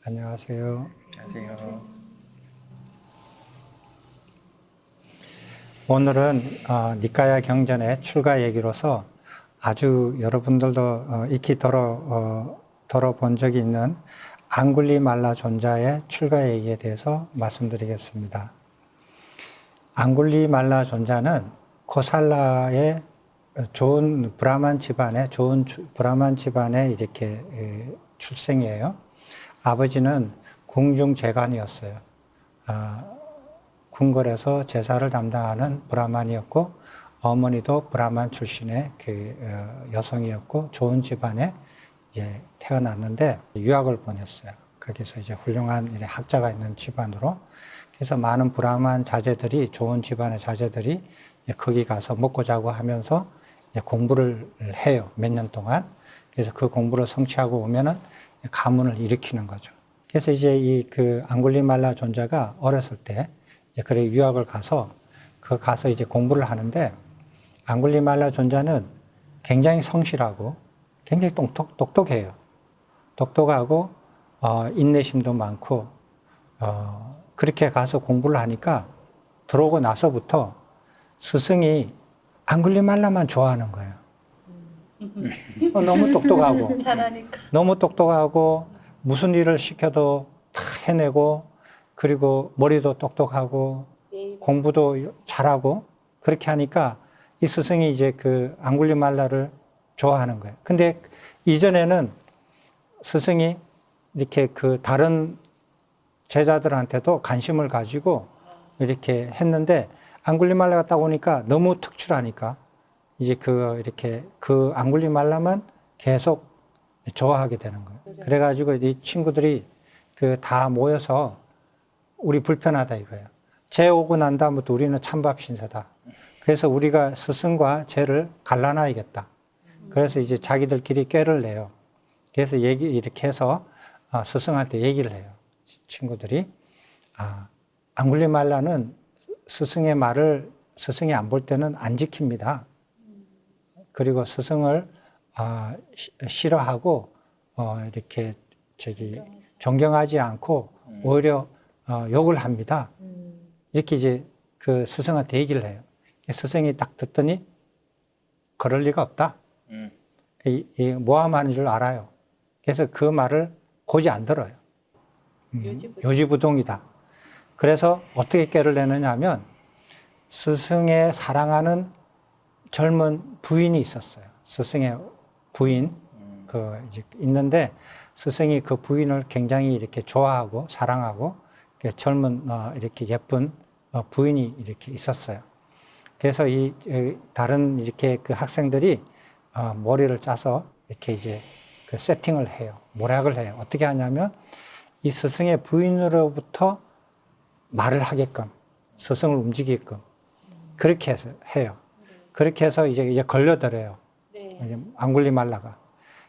안녕하세요. 안녕하세요. 오늘은 니까야 경전의 출가 얘기로서 아주 여러분들도 익히 들어본 적이 있는 앙굴리말라 존자의 출가 얘기에 대해서 말씀드리겠습니다. 앙굴리말라 존자는 코살라의 좋은 브라만 집안에 이렇게 출생이에요. 아버지는 궁중제관이었어요. 궁궐에서 제사를 담당하는 브라만이었고, 어머니도 브라만 출신의 여성이었고, 좋은 집안에 태어났는데 유학을 보냈어요. 거기서 이제 훌륭한 학자가 있는 집안으로. 그래서 많은 브라만 자제들이, 좋은 집안의 자제들이 거기 가서 먹고 자고 하면서 공부를 해요. 몇 년 동안. 그래서 그 공부를 성취하고 오면은 가문을 일으키는 거죠. 그래서 이제 앙굴리말라 존자가 어렸을 때 그래 유학을 가서 이제 공부를 하는데, 앙굴리말라 존자는 굉장히 성실하고 굉장히 똑똑해요. 똑똑하고 인내심도 많고 그렇게 가서 공부를 하니까 들어오고 나서부터 스승이 앙굴리말라만 좋아하는 거예요. 너무 똑똑하고 잘하니까. 너무 똑똑하고 무슨 일을 시켜도 다 해내고, 그리고 머리도 똑똑하고 공부도 잘하고, 그렇게 하니까 이 스승이 이제 그 앙굴리말라를 좋아하는 거예요. 근데 이전에는 스승이 이렇게 다른 제자들한테도 관심을 가지고 이렇게 했는데, 앙굴리말라가 딱 오니까 너무 특출하니까 이제 그 앙굴리말라만 계속 좋아하게 되는 거예요. 그래가지고 이 친구들이 다 모여서 우리 불편하다 이거예요. 쟤 오고 난 다음부터 우리는 찬밥 신세다. 그래서 우리가 스승과 쟤를 갈라놔야겠다. 그래서 이제 자기들끼리 꾀를 내요. 그래서 이렇게 해서 스승한테 얘기를 해요. 친구들이. 앙굴리말라는 스승의 말을 스승이 안 볼 때는 안 지킵니다. 그리고 스승을 싫어하고 이렇게 존경하지 않고 오히려 욕을 합니다. 이렇게 이제 그 스승한테 얘기를 해요. 스승이 딱 듣더니 그럴 리가 없다. 모함하는 줄 알아요. 그래서 그 말을 고지 안 들어요. 요지부동이다. 그래서 어떻게 꾀를 내느냐 하면, 스승의 사랑하는 젊은 부인이 있었어요. 스승의 부인 이제 있는데, 스승이 그 부인을 굉장히 이렇게 좋아하고 사랑하고 젊은 이렇게 예쁜 부인이 이렇게 있었어요. 그래서 다른 이렇게 그 학생들이 머리를 짜서 이렇게 이제 그 세팅을 해요. 모략을 해요. 어떻게 하냐면, 이 스승의 부인으로부터 말을 하게끔, 스승을 움직이게끔 그렇게 해요. 그렇게 해서 이제 걸려들어요. 네. 앙굴리말라가.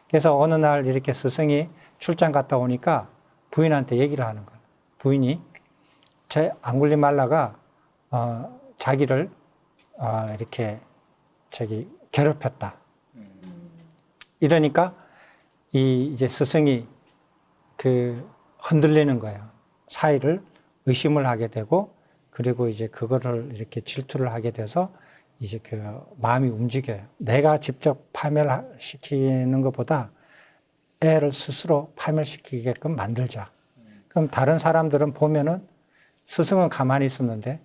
그래서 어느 날 이렇게 스승이 출장 갔다 오니까 부인한테 얘기를 하는 거예요. 부인이 제 앙굴리말라가 자기를 이렇게 괴롭혔다. 이러니까 이제 스승이 흔들리는 거예요. 사이를 의심을 하게 되고, 그리고 이제 그거를 이렇게 질투를 하게 돼서 이제 마음이 움직여요. 내가 직접 파멸시키는 것보다 애를 스스로 파멸시키게끔 만들자. 그럼 다른 사람들은 보면은 스승은 가만히 있었는데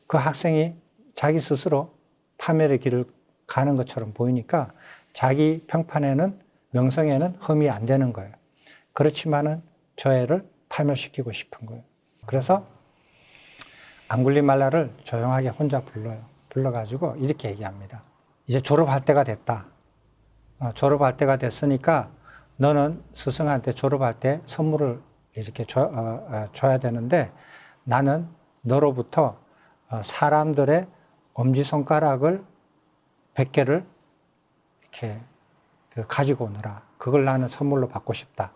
그 학생이 자기 스스로 파멸의 길을 가는 것처럼 보이니까 자기 평판에는, 명성에는 흠이 안 되는 거예요. 그렇지만은 저 애를 파멸시키고 싶은 거예요. 그래서 앙굴리말라를 조용하게 혼자 불러가지고 이렇게 얘기합니다. 이제 졸업할 때가 됐다. 졸업할 때가 됐으니까 너는 스승한테 졸업할 때 선물을 이렇게 줘야 되는데, 나는 너로부터 사람들의 엄지손가락을 100개를 이렇게 가지고 오너라. 그걸 나는 선물로 받고 싶다.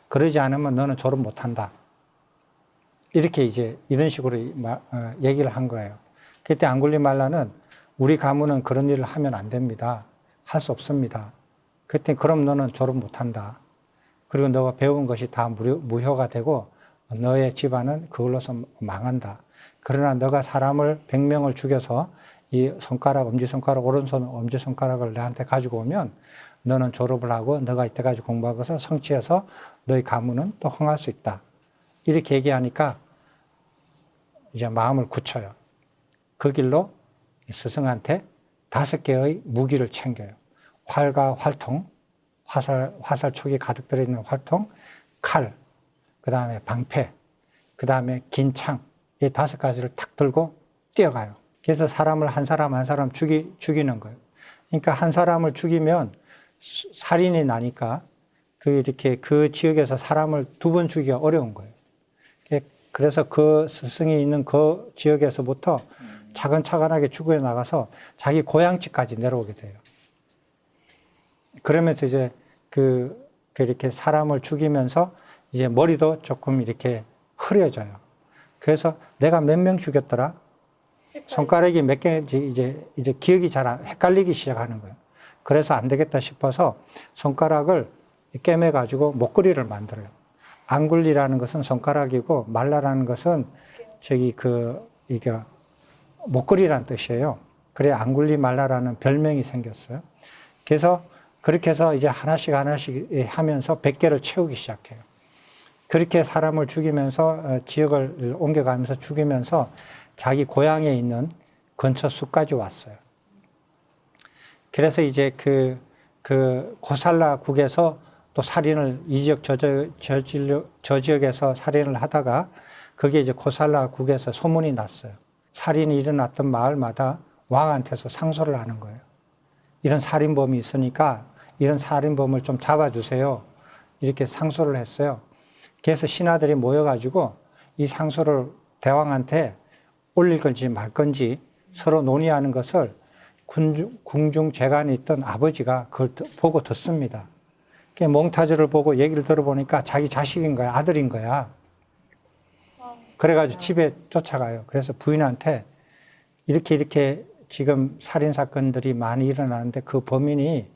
그러지 않으면 너는 졸업 못한다. 이렇게 이제 이런 식으로 얘기를 한 거예요. 그때 앙굴리말라는 우리 가문은 그런 일을 하면 안 됩니다. 할 수 없습니다. 그때 그럼 너는 졸업 못한다. 그리고 너가 배운 것이 다 무효가 되고 너의 집안은 그걸로서 망한다. 그러나 너가 사람을 100명을 죽여서 이 손가락, 엄지손가락, 오른손 엄지손가락을 나한테 가지고 오면 너는 졸업을 하고 너가 이때까지 공부한 것을 성취해서 너의 가문은 또 흥할 수 있다. 이렇게 얘기하니까 이제 마음을 굳혀요. 그 길로 스승한테 5개의 무기를 챙겨요. 활과 활통, 화살촉이 가득 들어있는 활통, 칼, 그 다음에 방패, 그 다음에 긴 창, 이 5가지를 탁 들고 뛰어가요. 그래서 사람을 한 사람 한 사람 죽이는 거예요. 그러니까 한 사람을 죽이면 살인이 나니까 이렇게 그 지역에서 사람을 2번 죽이기가 어려운 거예요. 그래서 그 스승이 있는 그 지역에서부터 차근차근하게 죽여 나가서 자기 고향집까지 내려오게 돼요. 그러면서 이제 이렇게 사람을 죽이면서 이제 머리도 조금 이렇게 흐려져요. 그래서 내가 몇 명 죽였더라? 손가락이 몇 개인지 이제 기억이 잘 헷갈리기 시작하는 거예요. 그래서 안 되겠다 싶어서 손가락을 꿰매가지고 목걸이를 만들어요. 앙굴리라는 것은 손가락이고 말라라는 것은 이게 목걸이라는 뜻이에요. 그래 앙굴리 말라라는 별명이 생겼어요. 그래서 그렇게 해서 이제 하나씩 하면서 100개를 채우기 시작해요. 그렇게 사람을 죽이면서 지역을 옮겨가면서 죽이면서 자기 고향에 있는 근처 숲까지 왔어요. 그래서 이제 그 고살라국에서 또 살인을 이 지역 저 지역에서 살인을 하다가 그게 이제 고살라국에서 소문이 났어요. 살인이 일어났던 마을마다 왕한테서 상소를 하는 거예요. 이런 살인범이 있으니까 이런 살인범을 좀 잡아주세요. 이렇게 상소를 했어요. 그래서 신하들이 모여가지고 이 상소를 대왕한테 올릴 건지 말 건지 서로 논의하는 것을 궁중 재관에 있던 아버지가 그걸 보고 듣습니다. 몽타주를 보고 얘기를 들어보니까 자기 자식인 거야, 아들인 거야. 그래가지고 집에 쫓아가요. 그래서 부인한테 이렇게 지금 살인사건들이 많이 일어나는데 그 범인이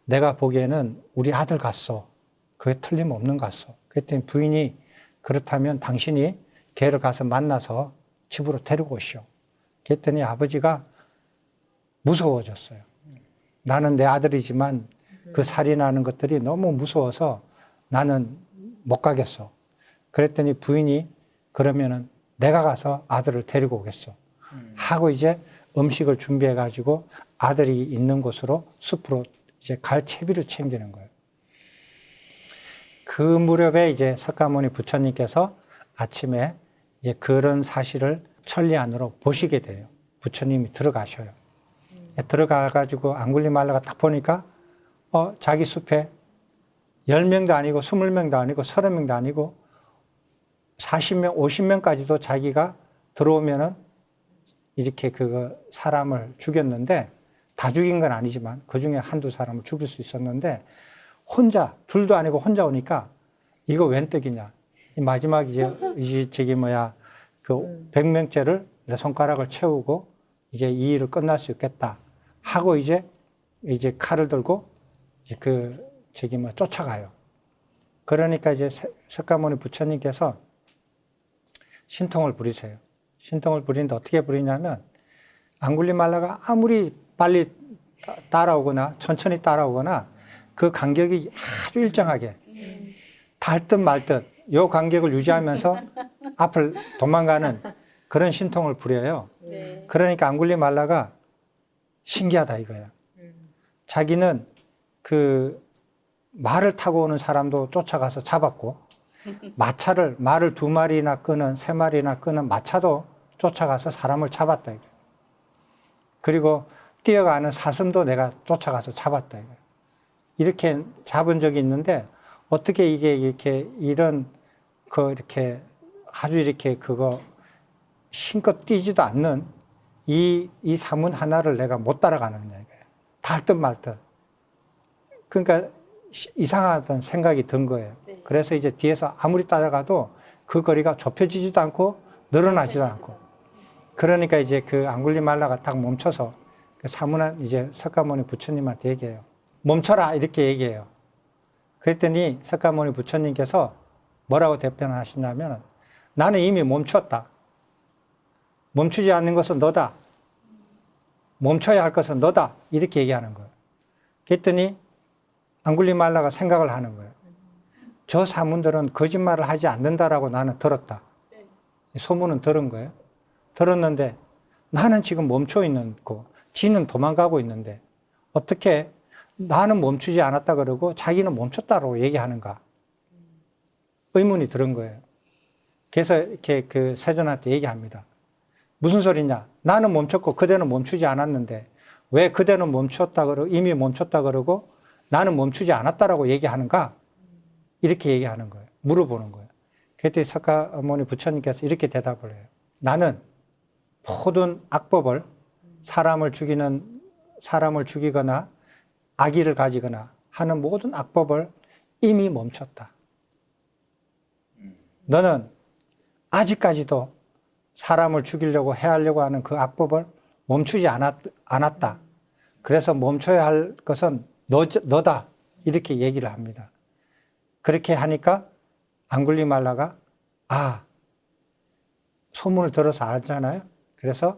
내가 보기에는 우리 아들 같소. 그게 틀림없는 것 같소. 그랬더니 부인이 그렇다면 당신이 걔를 가서 만나서 집으로 데리고 오시오. 그랬더니 아버지가 무서워졌어요. 나는 내 아들이지만 그 살인하는 것들이 너무 무서워서 나는 못 가겠어. 그랬더니 부인이 그러면은 내가 가서 아들을 데리고 오겠어. 하고 이제 음식을 준비해 가지고 아들이 있는 곳으로 숲으로 이제 갈 채비를 챙기는 거예요. 그 무렵에 이제 석가모니 부처님께서 아침에 이제 그런 사실을 천리 안으로 보시게 돼요. 부처님이 들어가셔요. 들어가가지고 앙굴리말라가 딱 보니까 자기 숲에 10명도 아니고 20명도 아니고 30명도 아니고 40명, 50명까지도 자기가 들어오면은 이렇게 사람을 죽였는데 다 죽인 건 아니지만 그 중에 한두 사람을 죽일 수 있었는데 혼자, 둘도 아니고 혼자 오니까 이거 웬 떡이냐. 마지막 그 100명째를 내 손가락을 채우고 이제 이 일을 끝날 수 있겠다 하고 이제 칼을 들고 쫓아가요. 그러니까 이제 석가모니 부처님께서 신통을 부리세요. 신통을 부리는데 어떻게 부리냐면 앙굴리말라가 아무리 빨리 따라오거나 천천히 따라오거나 그 간격이 아주 일정하게 달 듯 말 듯 요 간격을 유지하면서 앞을 도망가는 그런 신통을 부려요. 네. 그러니까 앙굴리말라가 신기하다 이거예요. 자기는 그 말을 타고 오는 사람도 쫓아가서 잡았고 말을 2마리나 끄는 3마리나 끄는 마차도 쫓아가서 사람을 잡았다 이거예요. 그리고 뛰어가는 사슴도 내가 쫓아가서 잡았다 이거예요. 이렇게 잡은 적이 있는데 어떻게 이게 이런 이렇게 아주 이렇게 신껏 뛰지도 않는 이 사문 하나를 내가 못 따라가느냐 이거예요. 달 듯 말 듯. 그러니까 이상하다는 생각이 든 거예요. 네. 그래서 이제 뒤에서 아무리 따라가도 그 거리가 좁혀지지도 않고 늘어나지도 않고. 그러니까 이제 그 앙굴리말라가 딱 멈춰서 사문한 이제 석가모니 부처님한테 얘기해요. 멈춰라 이렇게 얘기해요. 그랬더니 석가모니 부처님께서 뭐라고 답변하시냐면 나는 이미 멈췄다. 멈추지 않는 것은 너다. 멈춰야 할 것은 너다. 이렇게 얘기하는 거예요. 그랬더니 앙굴리말라가 생각을 하는 거예요. 저 사문들은 거짓말을 하지 않는다라고 나는 들었다. 소문은 들은 거예요. 들었는데 나는 지금 멈춰 있는 거, 지는 도망가고 있는데 어떻게 나는 멈추지 않았다 그러고 자기는 멈췄다고 얘기하는가? 의문이 들은 거예요. 그래서 이렇게 그 세존한테 얘기합니다. 무슨 소리냐? 나는 멈췄고 그대는 멈추지 않았는데 왜 그대는 멈췄다 그러고 이미 멈췄다 그러고 나는 멈추지 않았다라고 얘기하는가? 이렇게 얘기하는 거예요. 물어보는 거예요. 그랬더니 석가모니 부처님께서 이렇게 대답을 해요. 나는 모든 악법을 사람을 죽이거나 악의를 가지거나 하는 모든 악법을 이미 멈췄다. 너는 아직까지도 사람을 죽이려고 해하려고 하는 그 악법을 멈추지 않았다. 그래서 멈춰야 할 것은 너다. 이렇게 얘기를 합니다. 그렇게 하니까 앙굴리말라가 소문을 들어서 알잖아요. 그래서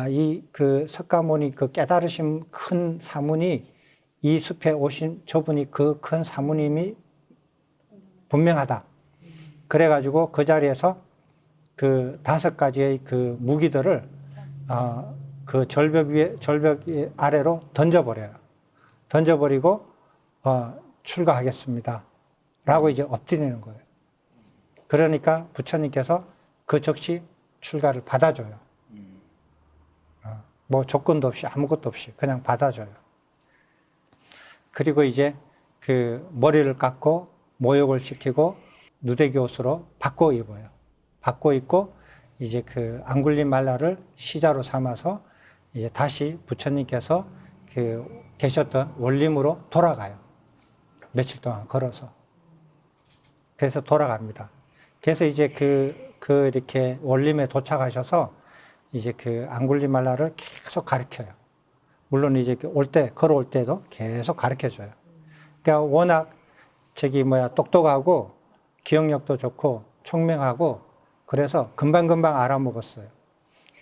이 그 석가모니 그 깨달으신 큰 사문이 이 숲에 오신 저분이 그 큰 사문임이 분명하다. 그래가지고 그 자리에서 그 5가지의 그 무기들을 그 절벽 아래로 던져버려요. 던져버리고 출가하겠습니다. 라고 이제 엎드리는 거예요. 그러니까 부처님께서 그 즉시 출가를 받아줘요. 뭐 조건도 없이 아무것도 없이 그냥 받아줘요. 그리고 이제 그 머리를 깎고 모욕을 시키고 누대기 옷으로 바꿔 입어요. 바꿔 입고 이제 그 앙굴리말라를 시자로 삼아서 이제 다시 부처님께서 그 계셨던 원림으로 돌아가요. 며칠 동안 걸어서. 그래서 돌아갑니다. 그래서 이제 그 이렇게 원림에 도착하셔서 이제 그 앙굴리말라를 계속 가르쳐요. 물론 이제 걸어올 때도 계속 가르쳐 줘요. 그러니까 워낙 똑똑하고 기억력도 좋고 총명하고 그래서 금방금방 알아먹었어요.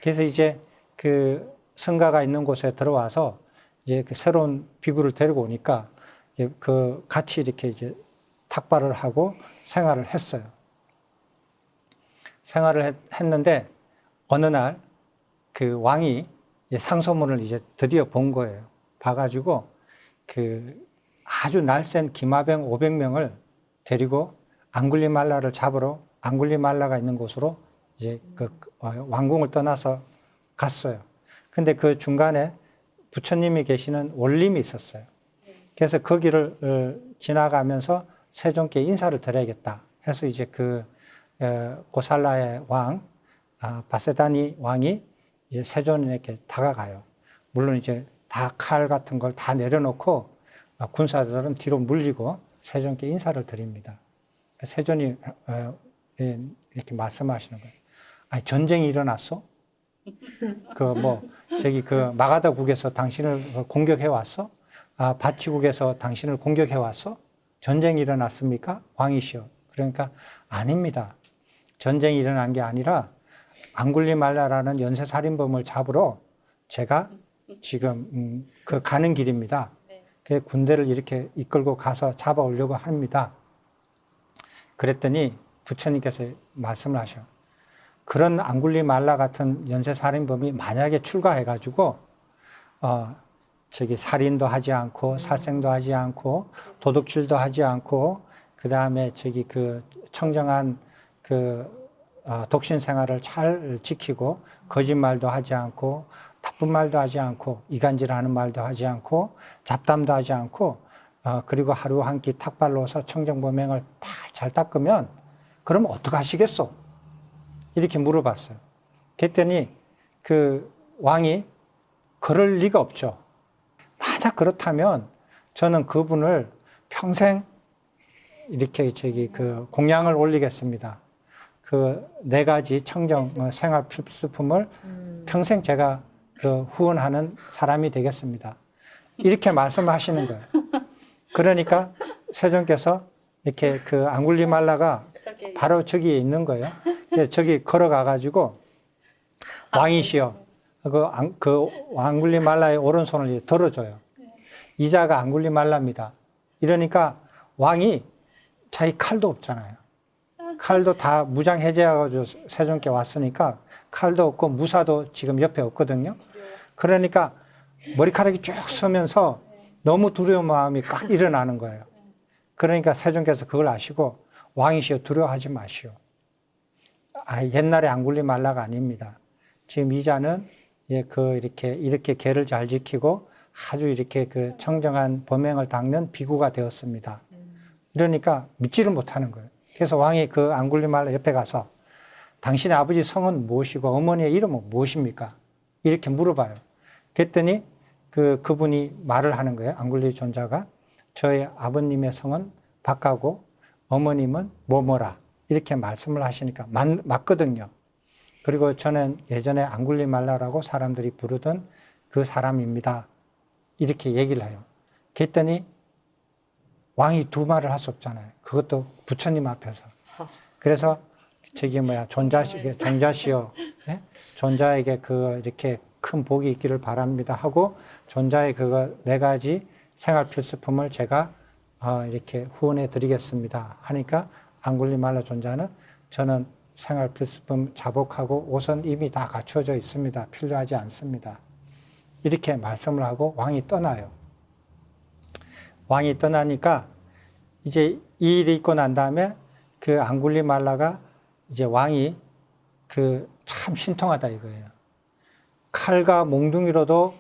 그래서 이제 그 성가가 있는 곳에 들어와서 이제 그 새로운 비구를 데리고 오니까 그 같이 이렇게 이제 탁발을 하고 생활을 했어요. 생활을 했는데 어느 날 그 왕이 이제 상소문을 이제 드디어 본 거예요. 봐가지고 그 아주 날쌘 기마병 500명을 데리고 앙굴리말라를 잡으러 앙굴리말라가 있는 곳으로 이제 그 왕궁을 떠나서 갔어요. 근데 그 중간에 부처님이 계시는 원림이 있었어요. 그래서 거기를 지나가면서 세존께 인사를 드려야겠다 해서 이제 그 고살라의 왕 바세다니 왕이 이제 세존에게 다가가요. 물론 이제 다 칼 같은 걸 다 내려놓고 군사들은 뒤로 물리고 세존께 인사를 드립니다. 세존이 이렇게 말씀하시는 거예요. 아니, 전쟁이 일어났어? 그 마가다국에서 당신을 공격해 왔어? 바치국에서 당신을 공격해 왔어? 전쟁이 일어났습니까? 왕이시여. 그러니까 아닙니다. 전쟁이 일어난 게 아니라 앙굴리말라라는 연쇄살인범을 잡으러 제가 지금 그 가는 길입니다. 그 군대를 이렇게 이끌고 가서 잡아오려고 합니다. 그랬더니 부처님께서 말씀을 하셔. 그런 앙굴리말라 같은 연쇄살인범이 만약에 출가해가지고 살인도 하지 않고 살생도 하지 않고 도둑질도 하지 않고 그 다음에 그 청정한 독신 생활을 잘 지키고 거짓말도 하지 않고 나쁜 말도 하지 않고 이간질하는 말도 하지 않고 잡담도 하지 않고 그리고 하루 한 끼 탁발로서 청정범행을 잘 닦으면 그럼 어떡하시겠소? 이렇게 물어봤어요. 그랬더니 그 왕이 그럴 리가 없죠. 만약 그렇다면 저는 그분을 평생 이렇게 그 공양을 올리겠습니다. 그 4가지 청정 생활 필수품을 평생 제가 그 후원하는 사람이 되겠습니다. 이렇게 말씀하시는 거예요. 그러니까 세존께서 이렇게 그 앙굴리말라가 바로 저기에 있는 거예요. 저기 걸어가가지고 왕이시여. 그 앙굴리말라의 오른손을 들어줘요. 이자가 앙굴리말라입니다. 이러니까 왕이 자기 칼도 없잖아요. 칼도 다 무장 해제해가지고 세존께 왔으니까 칼도 없고 무사도 지금 옆에 없거든요. 그러니까 머리카락이 쭉 서면서 너무 두려운 마음이 꽉 일어나는 거예요. 그러니까 세존께서 그걸 아시고 왕이시여 두려워하지 마시오. 옛날에 앙굴리말라가 아닙니다. 지금 이자는 이렇게 계를 잘 지키고 아주 이렇게 그 청정한 범행을 닦는 비구가 되었습니다. 이러니까 믿지를 못하는 거예요. 그래서 왕이 그 앙굴리말라 옆에 가서 당신의 아버지 성은 무엇이고 어머니의 이름은 무엇입니까? 이렇게 물어봐요. 그랬더니 그분이 말을 하는 거예요. 앙굴리 존자가 저의 아버님의 성은 박가고 어머님은 뭐뭐라 이렇게 말씀을 하시니까 맞거든요. 그리고 저는 예전에 앙굴리말라라고 사람들이 부르던 그 사람입니다. 이렇게 얘기를 해요. 그랬더니 왕이 두 말을 할 수 없잖아요. 그것도 부처님 앞에서. 그래서 존자시여, 예? 존자에게 이렇게 큰 복이 있기를 바랍니다 하고 존자의 그거 4가지 생활 필수품을 제가 이렇게 후원해 드리겠습니다 하니까 앙굴리말라 존자는 저는 생활 필수품 자복하고 옷은 이미 다 갖춰져 있습니다. 필요하지 않습니다. 이렇게 말씀을 하고 왕이 떠나요. 왕이 떠나니까 이제 이 일이 있고 난 다음에 그 앙굴리말라가 이제 왕이 참 신통하다 이거예요. 칼과 몽둥이로도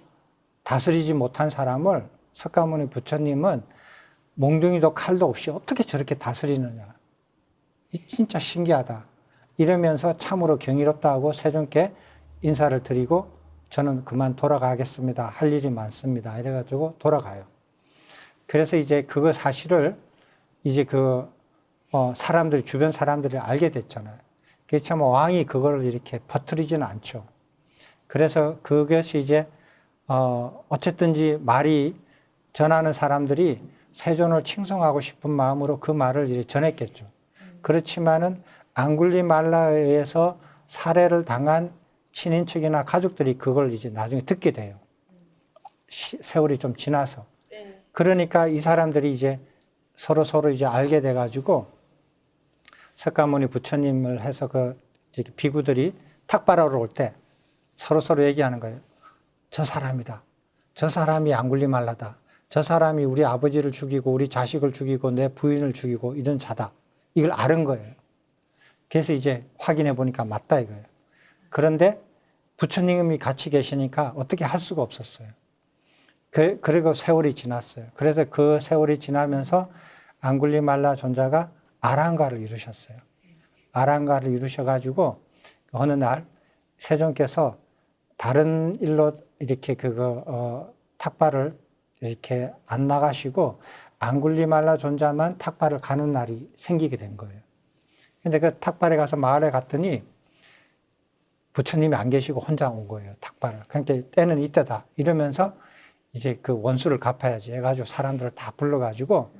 다스리지 못한 사람을 석가모니 부처님은 몽둥이도 칼도 없이 어떻게 저렇게 다스리느냐. 진짜 신기하다. 이러면서 참으로 경이롭다 하고 세존께 인사를 드리고 저는 그만 돌아가겠습니다. 할 일이 많습니다. 이래가지고 돌아가요. 그래서 이제 그거 사실을 이제 주변 사람들이 알게 됐잖아요. 그래서 참 왕이 그거를 이렇게 퍼뜨리지는 않죠. 그래서 그것이 이제, 어쨌든지 말이 전하는 사람들이 세존을 칭송하고 싶은 마음으로 그 말을 이제 전했겠죠. 그렇지만은 앙굴리말라에 의해서 살해를 당한 친인척이나 가족들이 그걸 이제 나중에 듣게 돼요. 세월이 좀 지나서. 그러니까 이 사람들이 이제 서로 이제 알게 돼가지고 석가모니 부처님을 해서 비구들이 탁발하러 올 때 서로 얘기하는 거예요. 저 사람이다. 저 사람이 앙굴리말라다. 저 사람이 우리 아버지를 죽이고 우리 자식을 죽이고 내 부인을 죽이고 이런 자다. 이걸 아는 거예요. 그래서 이제 확인해 보니까 맞다 이거예요. 그런데 부처님이 같이 계시니까 어떻게 할 수가 없었어요. 그리고 세월이 지났어요. 그래서 그 세월이 지나면서 앙굴리말라 존자가 아랑가를 이루셨어요. 아랑가를 이루셔가지고 어느 날 세존께서 다른 일로 이렇게 탁발을 이렇게 안 나가시고 앙굴리말라 존자만 탁발을 가는 날이 생기게 된 거예요. 근데 그 탁발에 가서 마을에 갔더니 부처님이 안 계시고 혼자 온 거예요. 탁발을. 그러니까 때는 이때다. 이러면서 이제 그 원수를 갚아야지 해가지고 사람들을 다 불러가지고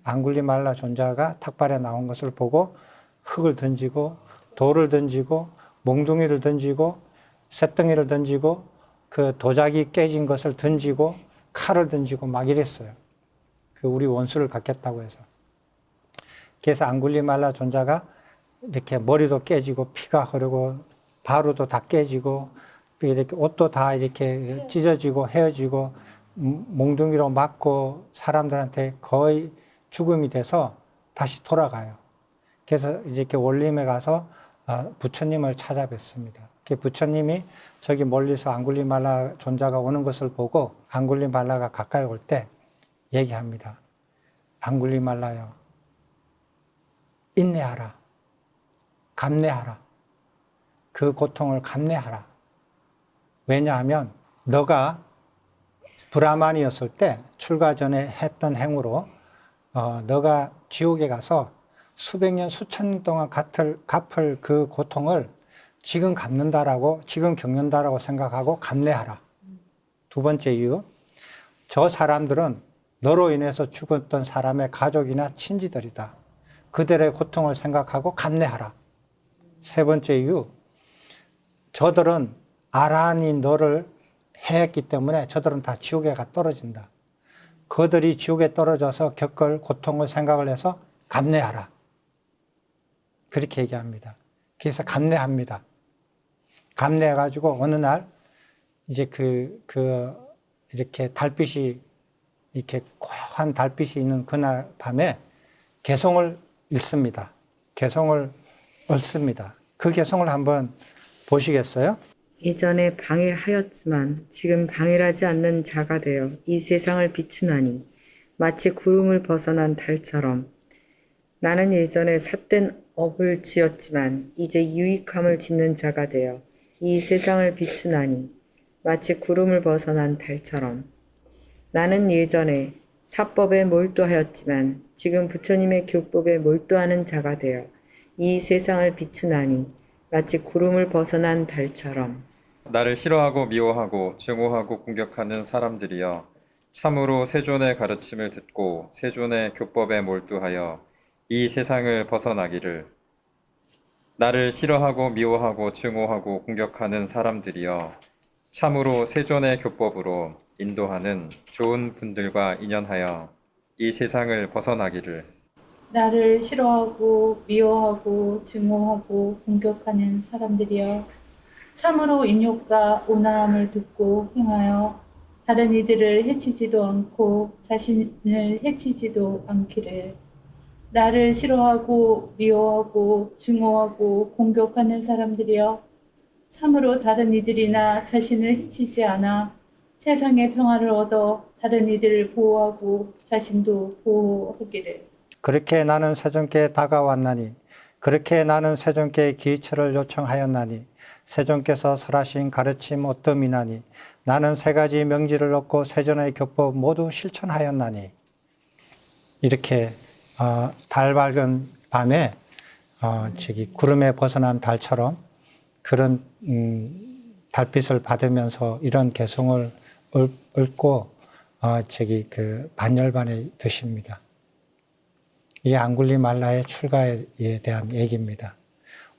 앙굴리말라 존자가 탁발에 나온 것을 보고 흙을 던지고 돌을 던지고 몽둥이를 던지고 쇳덩이를 던지고 그 도자기 깨진 것을 던지고 칼을 던지고 막 이랬어요. 우리 원수를 갚겠다고 해서. 그래서 앙굴리말라 존자가 이렇게 머리도 깨지고 피가 흐르고 바루도 다 깨지고 이렇게 옷도 다 이렇게 찢어지고 헤어지고 몽둥이로 맞고 사람들한테 거의 죽음이 돼서 다시 돌아가요. 그래서 이렇게 원림에 가서 부처님을 찾아뵙습니다. 부처님이 저기 멀리서 앙굴리말라 존자가 오는 것을 보고 앙굴리말라가 가까이 올 때 얘기합니다. 앙굴리말라여, 인내하라. 감내하라. 그 고통을 감내하라. 왜냐하면 너가 브라만이었을 때 출가 전에 했던 행으로 너가 지옥에 가서 수백 년, 수천 년 동안 갚을 그 고통을 지금 겪는다라고 생각하고 감내하라. 두 번째 이유, 저 사람들은 너로 인해서 죽었던 사람의 가족이나 친지들이다. 그들의 고통을 생각하고 감내하라. 세 번째 이유, 저들은 아란이 너를 해했기 때문에 저들은 다 지옥에 가 떨어진다. 그들이 지옥에 떨어져서 겪을 고통을 생각을 해서 감내하라. 그렇게 얘기합니다. 그래서 감내합니다. 감내해가지고 어느 날 이제 이렇게 달빛이 이렇게 고요한 달빛이 있는 그날 밤에 개성을 읽습니다. 개성을 읽습니다. 그 개성을 한번 보시겠어요? 이전에 방일하였지만 지금 방일하지 않는 자가 되어 이 세상을 비추나니 마치 구름을 벗어난 달처럼 나는 예전에 삿된 업을 지었지만 이제 유익함을 짓는 자가 되어 이 세상을 비추나니 마치 구름을 벗어난 달처럼 나는 예전에 사법에 몰두하였지만 지금 부처님의 교법에 몰두하는 자가 되어 이 세상을 비추나니 마치 구름을 벗어난 달처럼 나를 싫어하고 미워하고 증오하고 공격하는 사람들이여 참으로 세존의 가르침을 듣고 세존의 교법에 몰두하여 이 세상을 벗어나기를. 나를 싫어하고 미워하고 증오하고 공격하는 사람들이여 참으로 세존의 교법으로 인도하는 좋은 분들과 인연하여 이 세상을 벗어나기를. 나를 싫어하고 미워하고 증오하고 공격하는 사람들이여 참으로 인욕과 온화함을 듣고 행하여 다른 이들을 해치지도 않고 자신을 해치지도 않기를. 나를 싫어하고 미워하고 증오하고 공격하는 사람들이여 참으로 다른 이들이나 자신을 해치지 않아 세상의 평화를 얻어 다른 이들을 보호하고 자신도 보호하기를. 그렇게 나는 세존께 다가왔나니 그렇게 나는 세존께 기처를 요청하였나니 세존께서 설하신 가르침 어떠미나니 나는 세 가지 명지를 얻고 세존의 교법 모두 실천하였나니. 이렇게 달 밝은 밤에 구름에 벗어난 달처럼 그런 달빛을 받으면서 이런 개성을 읽고 반열반에 드십니다. 이 앙굴리말라의 출가에 대한 얘기입니다.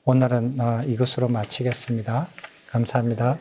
오늘은 이것으로 마치겠습니다. 감사합니다.